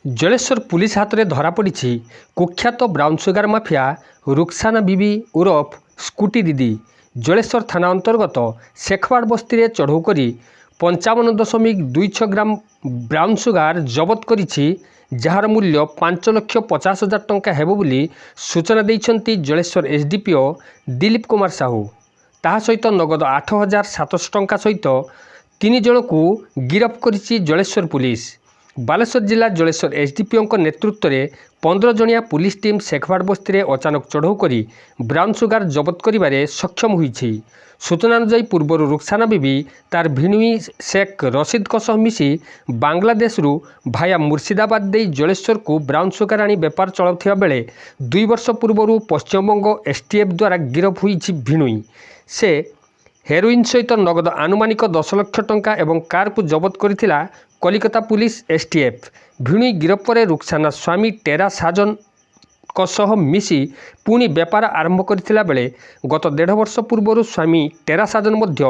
Jaleswar police ହାତରେ ଧରାପଡ଼ିଛି କୁଖ୍ୟାତ brown sugar mafia Rukhsana ବିବି ଓରଫ ସ୍କୁଟି ଦିଦି। ଜଳେଶ୍ୱର ଥାନା ଅନ୍ତର୍ଗତ ଶେଖୱାଡ଼ ବସ୍ତିରେ ଚଢ଼ଉ କରି 55.26 ଗ୍ରାମ ବ୍ରାଉନ୍ ସୁଗାର ଜବତ କରିଛି, ଯାହାର ମୂଲ୍ୟ 5,50,000 ଟଙ୍କା ହେବ ବୋଲି ସୂଚନା ଦେଇଛନ୍ତି ଜଳେଶ୍ୱର ଏସ୍ଡିପିଓ ଦିଲ୍ଲୀପ କୁମାର ସାହୁ। ତାହା ସହିତ ନଗଦ 8,700 ଟଙ୍କା ସହିତ 3 ଜଣଙ୍କୁ ଗିରଫ କରିଛି ଜଳେଶ୍ୱର ପୁଲିସ। ବାଲେଶ୍ୱର ଜିଲ୍ଲା ଜଳେଶ୍ୱର ଏସ୍ଡିପିଓଙ୍କ ନେତୃତ୍ୱରେ 15 ଜଣିଆ ପୁଲିସ ଟିମ୍ ଶେଖୱାଡ଼ ବସ୍ତିରେ ଅଚାନକ ଚଢ଼ଉ କରି ବ୍ରାଉନ୍ ସୁଗାର ଜବତ କରିବାରେ ସକ୍ଷମ ହୋଇଛି। ସୂଚନା ଅନୁଯାୟୀ ପୂର୍ବରୁ ରୁକ୍ସାନା ବିବି ତାର ଭିଣୋଇ ଶେଖ୍ ରସିଦଙ୍କ ସହ ମିଶି ବାଂଲାଦେଶରୁ ଭାୟା ମୁର୍ଶିଦାବାଦ ଦେଇ ଜଳେଶ୍ୱରକୁ ବ୍ରାଉନ୍ ସୁଗାର ଆଣି ବେପାର ଚଳାଉଥିବା ବେଳେ 2 ବର୍ଷ ପୂର୍ବରୁ ପଶ୍ଚିମବଙ୍ଗ ଏସ୍ଟିଏଫ୍ ଦ୍ୱାରା ଗିରଫ ହୋଇଛି ଭିଣୋଇ। ସେ ହେରୋଇନ୍ ସହିତ ନଗଦ ଆନୁମାନିକ 10 ଲକ୍ଷ ଟଙ୍କା ଏବଂ କାରକୁ ଜବତ କରିଥିଲା କଲିକତା ପୁଲିସ ଏସ୍ଟିଏଫ୍। ଭିଣୋଇ ଗିରଫ ପରେ ରୁକ୍ସାନା ସ୍ୱାମୀ ଟେରା ସାଜନଙ୍କ ସହ ମିଶି ପୁଣି ବେପାର ଆରମ୍ଭ କରିଥିଲା ବେଳେ ଗତ 1.5 ବର୍ଷ ପୂର୍ବରୁ ସ୍ୱାମୀ ଟେରା ସାଜନ ମଧ୍ୟ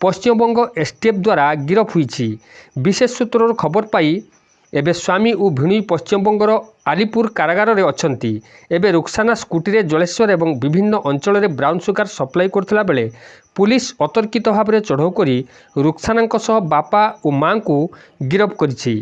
ପଶ୍ଚିମବଙ୍ଗ ଏସ୍ଟିଏଫ୍ ଦ୍ୱାରା ଗିରଫ ହୋଇଛି। ବିଶେଷ ସୂତ୍ରରୁ ଖବର ପାଇ ଏବେ ସ୍ୱାମୀ ଓ ଭିଣୋଇ ପଶ୍ଚିମବଙ୍ଗର ଆଲିପୁର କାରାଗାରରେ ଅଛନ୍ତି। ଏବେ ରୁକ୍ସାନା ସ୍କୁଟିରେ ଜଳେଶ୍ୱର ଏବଂ ବିଭିନ୍ନ ଅଞ୍ଚଳରେ ବ୍ରାଉନ୍ ସୁଗାର ସପ୍ଲାଇ କରୁଥିଲା ବେଳେ ପୁଲିସ ଅତର୍କିତ ଭାବରେ ଚଢ଼ଉ କରି ରୁକ୍ସାନାଙ୍କ ସହ ବାପା ଓ ମାଆଙ୍କୁ ଗିରଫ କରିଛି।